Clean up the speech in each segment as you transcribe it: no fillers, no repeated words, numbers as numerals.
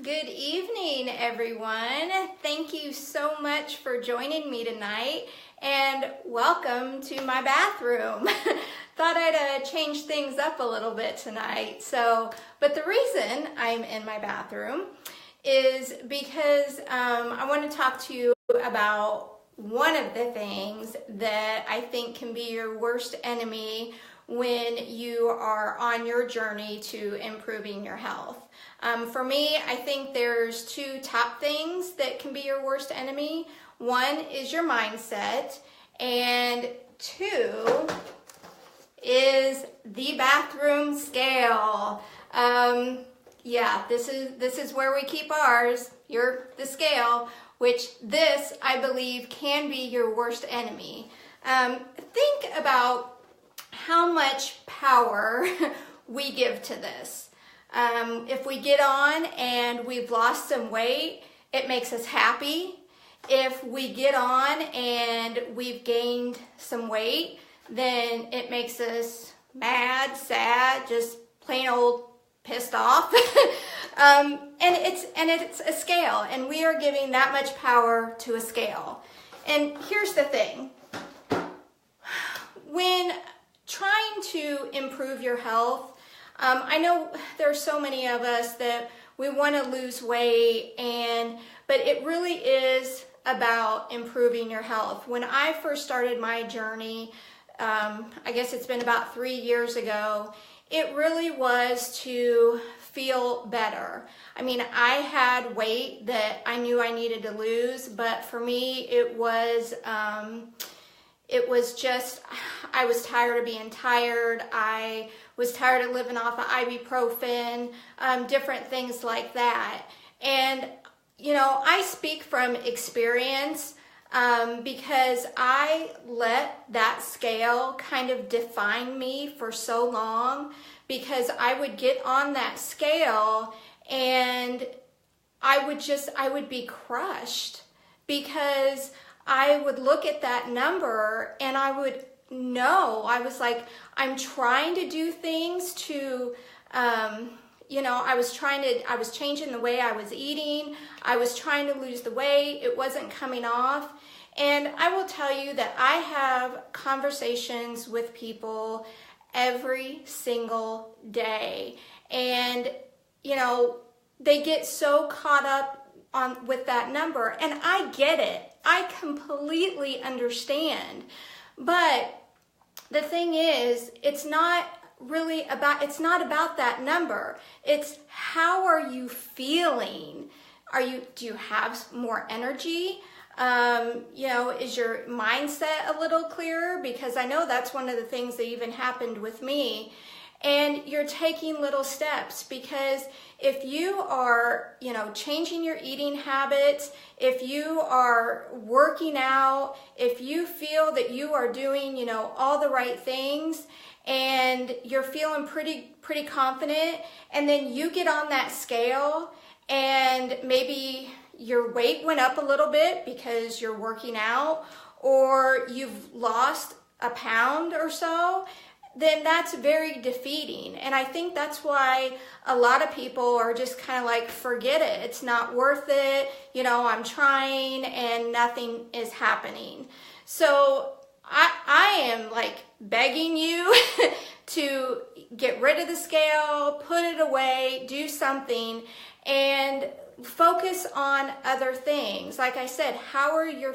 Good evening, everyone. Thank you so much for joining me tonight, and welcome to my bathroom. Thought I'd change things up a little bit tonight. But the reason I'm in my bathroom is because I want to talk to you about one of the things that I think can be your worst enemy when you are on your journey to improving your health. For me, I think there's two top things that can be your worst enemy. One is your mindset, and two is the bathroom scale. This is where we keep ours. The scale, which this, I believe, can be your worst enemy. Think about how much power we give to this. If we get on and we've lost some weight, it makes us happy. If we get on and we've gained some weight, then it makes us mad, sad, just plain old pissed off. And it's a scale, and we are giving that much power to a scale. And here's the thing. When trying to improve your health, I know there's so many of us that we want to lose weight, but it really is about improving your health. When I first started my journey, I guess it's been about 3 years ago, it really was to feel better. I mean, I had weight that I knew I needed to lose, but for me, it was just, I was tired of being tired. I was tired of living off of ibuprofen, different things like that. And, I speak from experience because I let that scale kind of define me for so long, because I would get on that scale and I would be crushed, because I would look at that number and I was like, I'm trying to do things to, I was changing the way I was eating. I was trying to lose the weight. It wasn't coming off. And I will tell you that I have conversations with people every single day. And, they get so caught up with that number. And I get it. I completely understand. But the thing is, it's not about that number. It's how are you feeling? Do you have more energy? Is your mindset a little clearer? Because I know that's one of the things that even happened with me. And you're taking little steps, because if you are, changing your eating habits, if you are working out, if you feel that you are doing, all the right things, and you're feeling pretty confident, and then you get on that scale and maybe your weight went up a little bit because you're working out, or you've lost a pound or so, then that's very defeating. And I think that's why a lot of people are just kind of like, forget it. It's not worth it. I'm trying and nothing is happening. So I am like begging you to get rid of the scale, put it away, do something, and focus on other things. Like I said, how are you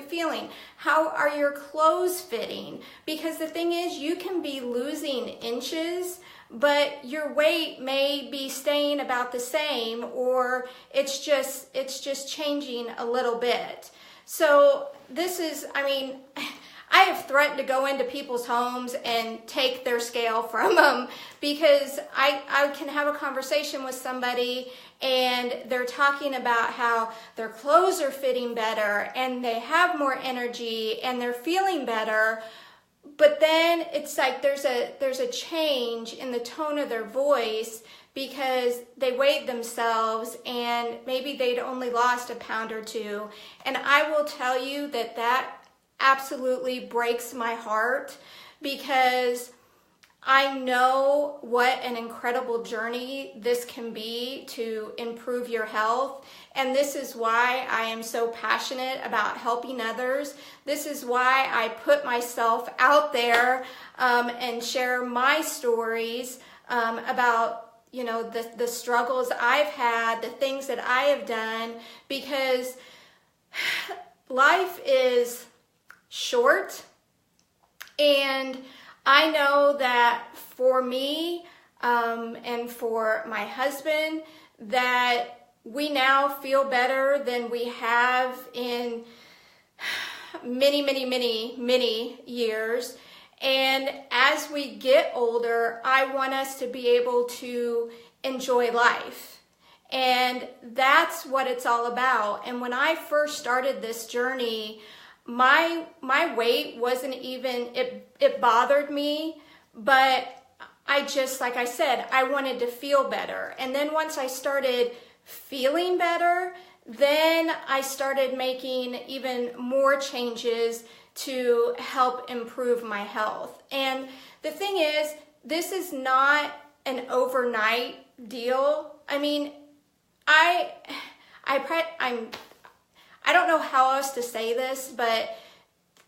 feeling? How are your clothes fitting? Because the thing is, you can be losing inches, but your weight may be staying about the same, or it's just changing a little bit. So I have threatened to go into people's homes and take their scale from them, because I can have a conversation with somebody and they're talking about how their clothes are fitting better and they have more energy and they're feeling better. But then it's like there's a change in the tone of their voice, because they weighed themselves and maybe they'd only lost a pound or two. And I will tell you that absolutely breaks my heart, because I know what an incredible journey this can be to improve your health. And this is why I am so passionate about helping others. This is why I put myself out there and share my stories about, you know, the struggles I've had, the things that I have done, because life is short. And I know that for me and for my husband, that we now feel better than we have in many, many, many, many years. And as we get older, I want us to be able to enjoy life. And that's what it's all about. And when I first started this journey, my weight wasn't even, it bothered me, but I just, like I said, I wanted to feel better. And then once I started feeling better, then I started making even more changes to help improve my health. And the thing is, this is not an overnight deal. I mean, I don't know how else to say this, but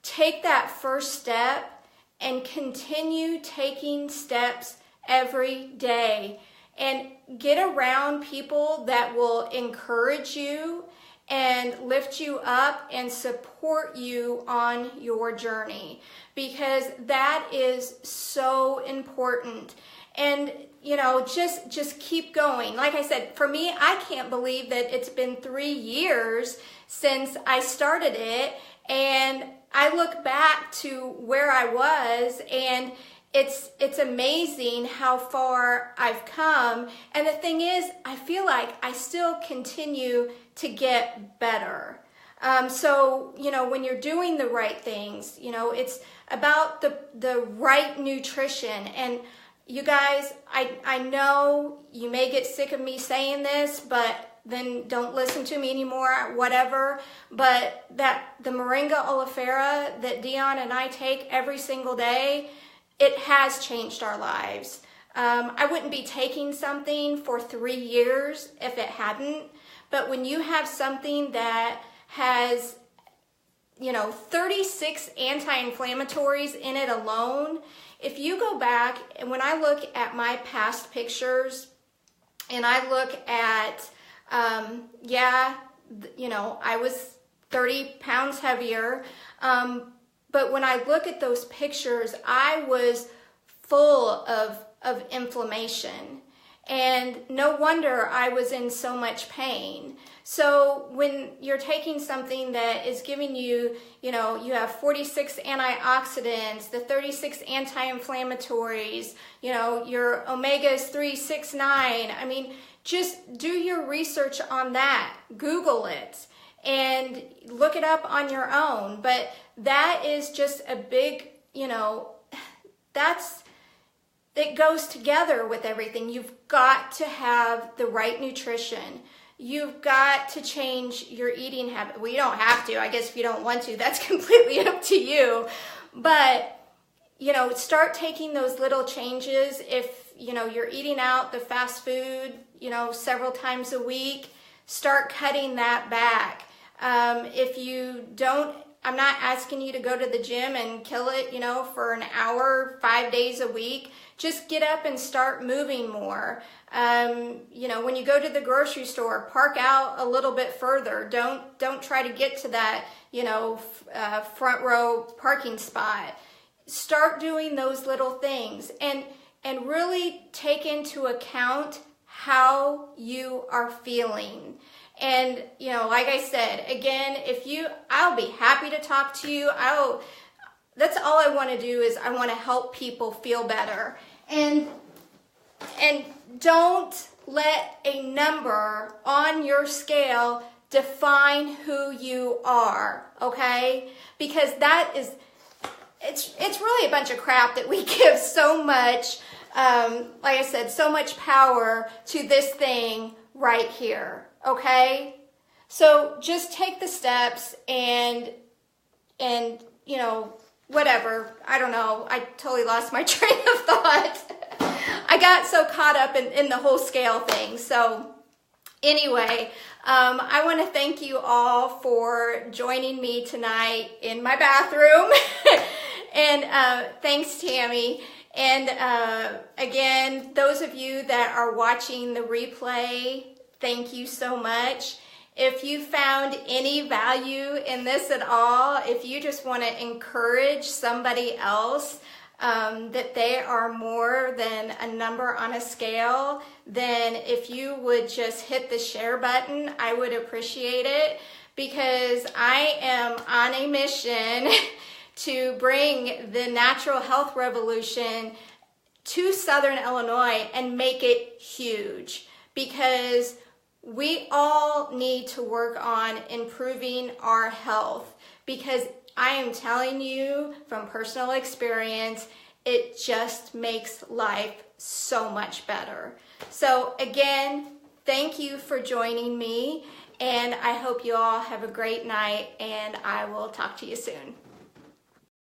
take that first step and continue taking steps every day, and get around people that will encourage you and lift you up and support you on your journey, because that is so important. And you know, just keep going. Like I said, for me, I can't believe that it's been 3 years since I started it, and I look back to where I was, and it's amazing how far I've come. And the thing is, I feel like I still continue to get better. So, you know, when you're doing the right things, you know, it's about the right nutrition. And you guys, I know you may get sick of me saying this, but then don't listen to me anymore, whatever. But that the Moringa oleifera that Dion and I take every single day, it has changed our lives. I wouldn't be taking something for 3 years if it hadn't. But when you have something that has, you know, 36 anti-inflammatories in it alone, if you go back, and when I look at my past pictures, and I look at, you know, I was 30 pounds heavier, but when I look at those pictures, I was full of inflammation. And no wonder I was in so much pain. So when you're taking something that is giving you, you know, you have 46 antioxidants, the 36 anti-inflammatories, you know, your omegas 3, 6, 9. I mean, just do your research on that. Google it and look it up on your own. But that is just a big, you know, it goes together with everything. You've got to have the right nutrition. You've got to change your eating habit. Well, you don't have to. I guess if you don't want to, that's completely up to you. But, you know, start taking those little changes. If, you know, you're eating out the fast food, you know, several times a week, start cutting that back. If you don't, I'm not asking you to go to the gym and kill it, you know, for an hour, 5 days a week. Just get up and start moving more. You know, when you go to the grocery store, park out a little bit further. Don't try to get to that, you know, front row parking spot. Start doing those little things, and really take into account how you are feeling. And, you know, like I said, again, I'll be happy to talk to you. That's all I want to do, is I want to help people feel better. And don't let a number on your scale define who you are, okay? Because it's really a bunch of crap that we give so much, like I said, so much power to this thing right here, okay? So just take the steps and you know, whatever. I don't know. I totally lost my train of thought. I got so caught up in the whole scale thing. So anyway, I want to thank you all for joining me tonight in my bathroom. And thanks, Tammy. And again, those of you that are watching the replay, thank you so much. If you found any value in this at all, if you just want to encourage somebody else that they are more than a number on a scale, then if you would just hit the share button, I would appreciate it, because I am on a mission to bring the natural health revolution to Southern Illinois and make it huge, because we all need to work on improving our health, because I am telling you from personal experience, it just makes life so much better. So again, thank you for joining me, and I hope you all have a great night, and I will talk to you soon.